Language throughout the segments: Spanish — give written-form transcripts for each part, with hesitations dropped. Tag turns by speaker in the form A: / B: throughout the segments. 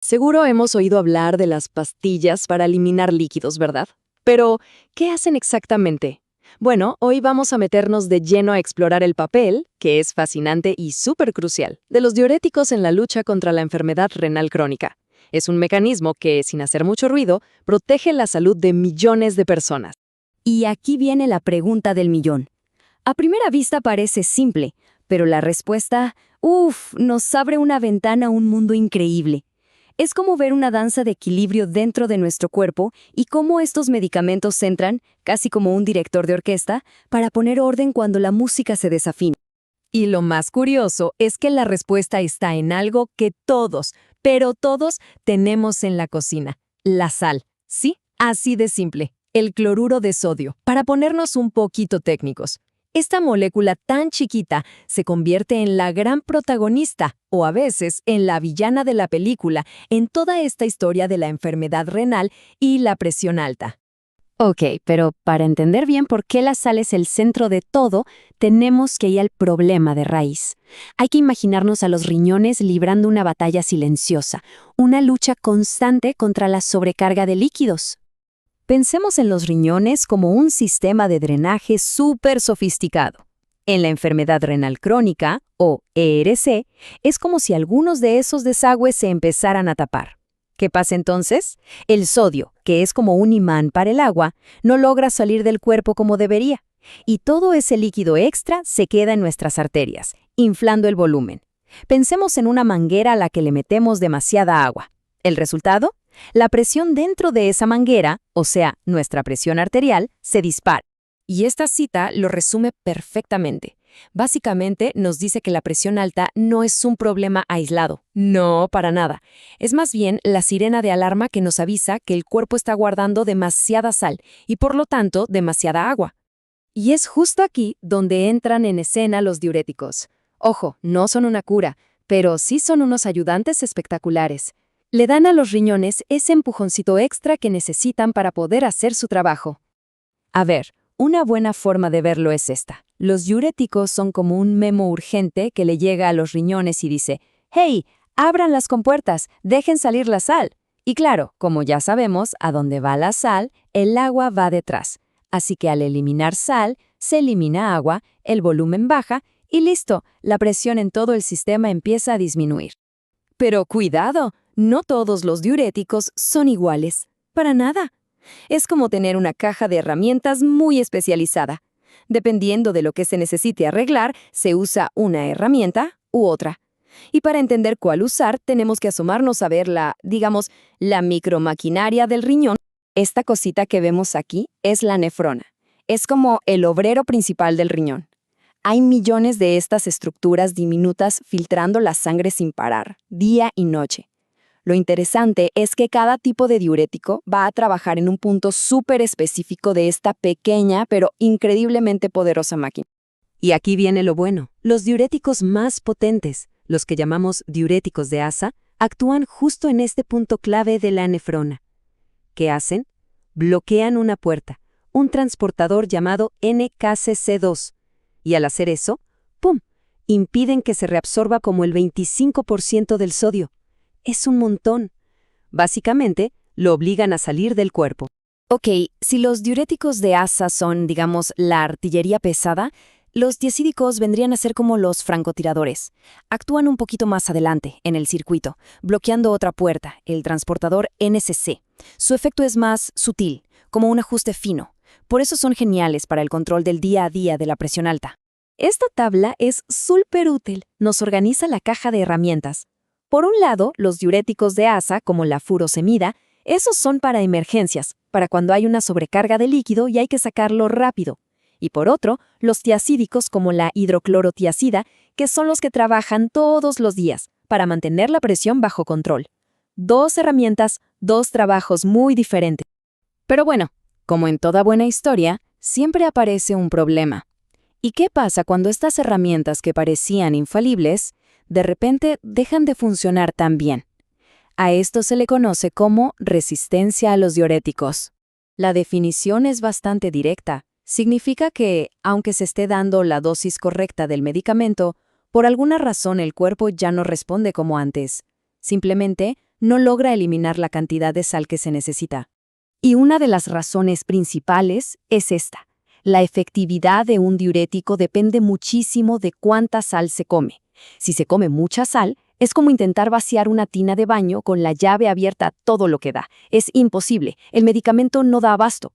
A: Seguro hemos oído hablar de las pastillas para eliminar líquidos, ¿verdad? Pero, ¿qué hacen exactamente? Bueno, hoy vamos a meternos de lleno a explorar el papel, que es fascinante y súper crucial, de los diuréticos en la lucha contra la enfermedad renal crónica. Es un mecanismo que, sin hacer mucho ruido, protege la salud de millones de personas.
B: Y aquí viene la pregunta del millón. A primera vista parece simple, pero la respuesta, nos abre una ventana a un mundo increíble. Es como ver una danza de equilibrio dentro de nuestro cuerpo y cómo estos medicamentos entran, casi como un director de orquesta, para poner orden cuando la música se desafina.
C: Y lo más curioso es que la respuesta está en algo que todos, pero todos, tenemos en la cocina: la sal. Sí, así de simple, el cloruro de sodio. Para ponernos un poquito técnicos, esta molécula tan chiquita se convierte en la gran protagonista, o a veces en la villana de la película, en toda esta historia de la enfermedad renal y la presión alta.
B: Ok, pero para entender bien por qué la sal es el centro de todo, tenemos que ir al problema de raíz. Hay que imaginarnos a los riñones librando una batalla silenciosa, una lucha constante contra la sobrecarga de líquidos. Pensemos en los riñones como un sistema de drenaje súper sofisticado. En la enfermedad renal crónica, o ERC, es como si algunos de esos desagües se empezaran a tapar. ¿Qué pasa entonces? El sodio, que es como un imán para el agua, no logra salir del cuerpo como debería, y todo ese líquido extra se queda en nuestras arterias, inflando el volumen. Pensemos en una manguera a la que le metemos demasiada agua. ¿El resultado? La presión dentro de esa manguera, o sea, nuestra presión arterial, se dispara.
C: Y esta cita lo resume perfectamente. Básicamente nos dice que la presión alta no es un problema aislado. No, para nada. Es más bien la sirena de alarma que nos avisa que el cuerpo está guardando demasiada sal y por lo tanto demasiada agua. Y es justo aquí donde entran en escena los diuréticos. Ojo, no son una cura, pero sí son unos ayudantes espectaculares. Le dan a los riñones ese empujoncito extra que necesitan para poder hacer su trabajo. A ver, una buena forma de verlo es esta. Los diuréticos son como un memo urgente que le llega a los riñones y dice: «¡Hey! Abran las compuertas, dejen salir la sal». Y claro, como ya sabemos, a donde va la sal, el agua va detrás. Así que al eliminar sal, se elimina agua, el volumen baja y listo, la presión en todo el sistema empieza a disminuir. Pero cuidado, no todos los diuréticos son iguales. Para nada. Es como tener una caja de herramientas muy especializada. Dependiendo de lo que se necesite arreglar, se usa una herramienta u otra. Y para entender cuál usar, tenemos que asomarnos a ver la micromaquinaria del riñón. Esta cosita que vemos aquí es la nefrona. Es como el obrero principal del riñón. Hay millones de estas estructuras diminutas filtrando la sangre sin parar, día y noche. Lo interesante es que cada tipo de diurético va a trabajar en un punto súper específico de esta pequeña pero increíblemente poderosa máquina.
A: Y aquí viene lo bueno. Los diuréticos más potentes, los que llamamos diuréticos de ASA, actúan justo en este punto clave de la nefrona. ¿Qué hacen? Bloquean una puerta, un transportador llamado NKCC2. Y al hacer eso, ¡pum!, impiden que se reabsorba como el 25% del sodio. Es un montón. Básicamente, lo obligan a salir del cuerpo.
B: Ok, si los diuréticos de ASA son, la artillería pesada, los tiazídicos vendrían a ser como los francotiradores. Actúan un poquito más adelante, en el circuito, bloqueando otra puerta, el transportador NCC. Su efecto es más sutil, como un ajuste fino. Por eso son geniales para el control del día a día de la presión alta. Esta tabla es súper útil. Nos organiza la caja de herramientas. Por un lado, los diuréticos de ASA, como la furosemida, esos son para emergencias, para cuando hay una sobrecarga de líquido y hay que sacarlo rápido. Y por otro, los tiazídicos como la hidroclorotiazida, que son los que trabajan todos los días, para mantener la presión bajo control. Dos herramientas, dos trabajos muy diferentes. Pero bueno, como en toda buena historia, siempre aparece un problema. ¿Y qué pasa cuando estas herramientas que parecían infalibles, de repente dejan de funcionar tan bien? A esto se le conoce como resistencia a los diuréticos. La definición es bastante directa. Significa que, aunque se esté dando la dosis correcta del medicamento, por alguna razón el cuerpo ya no responde como antes. Simplemente no logra eliminar la cantidad de sal que se necesita. Y una de las razones principales es esta. La efectividad de un diurético depende muchísimo de cuánta sal se come. Si se come mucha sal, es como intentar vaciar una tina de baño con la llave abierta todo lo que da. Es imposible, el medicamento no da abasto.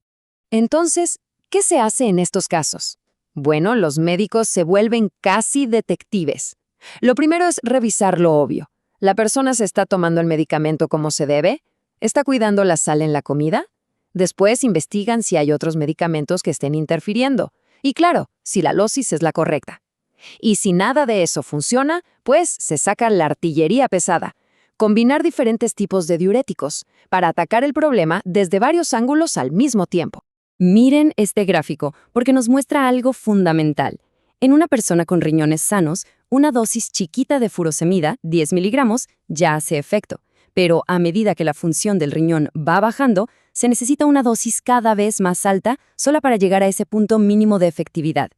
C: Entonces, ¿qué se hace en estos casos? Bueno, los médicos se vuelven casi detectives. Lo primero es revisar lo obvio. ¿La persona se está tomando el medicamento como se debe? ¿Está cuidando la sal en la comida? Después investigan si hay otros medicamentos que estén interfiriendo. Y claro, si la dosis es la correcta. Y si nada de eso funciona, pues se saca la artillería pesada. Combinar diferentes tipos de diuréticos para atacar el problema desde varios ángulos al mismo tiempo.
B: Miren este gráfico, porque nos muestra algo fundamental. En una persona con riñones sanos, una dosis chiquita de furosemida, 10 miligramos, ya hace efecto. Pero a medida que la función del riñón va bajando, se necesita una dosis cada vez más alta solo para llegar a ese punto mínimo de efectividad.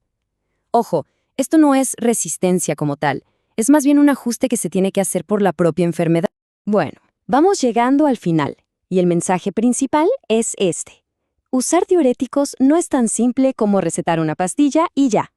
B: Ojo, esto no es resistencia como tal, es más bien un ajuste que se tiene que hacer por la propia enfermedad. Bueno, vamos llegando al final, y el mensaje principal es este. Usar diuréticos no es tan simple como recetar una pastilla y ya.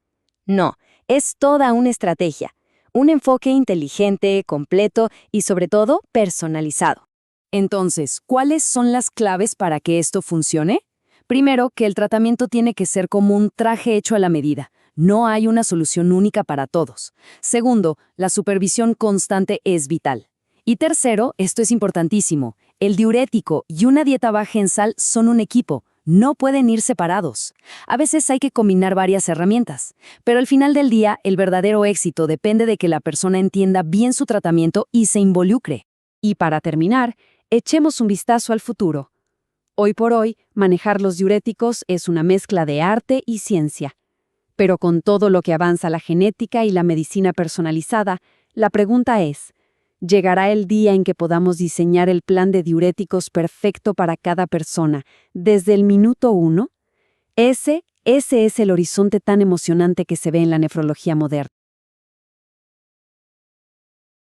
B: No, es toda una estrategia, un enfoque inteligente, completo y sobre todo personalizado. Entonces, ¿cuáles son las claves para que esto funcione? Primero, que el tratamiento tiene que ser como un traje hecho a la medida. No hay una solución única para todos. Segundo, la supervisión constante es vital. Y tercero, esto es importantísimo, el diurético y una dieta baja en sal son un equipo. No pueden ir separados. A veces hay que combinar varias herramientas, pero al final del día el verdadero éxito depende de que la persona entienda bien su tratamiento y se involucre. Y para terminar, echemos un vistazo al futuro. Hoy por hoy, manejar los diuréticos es una mezcla de arte y ciencia. Pero con todo lo que avanza la genética y la medicina personalizada, la pregunta es, ¿llegará el día en que podamos diseñar el plan de diuréticos perfecto para cada persona, desde el minuto 1? Ese es el horizonte tan emocionante que se ve en la nefrología moderna.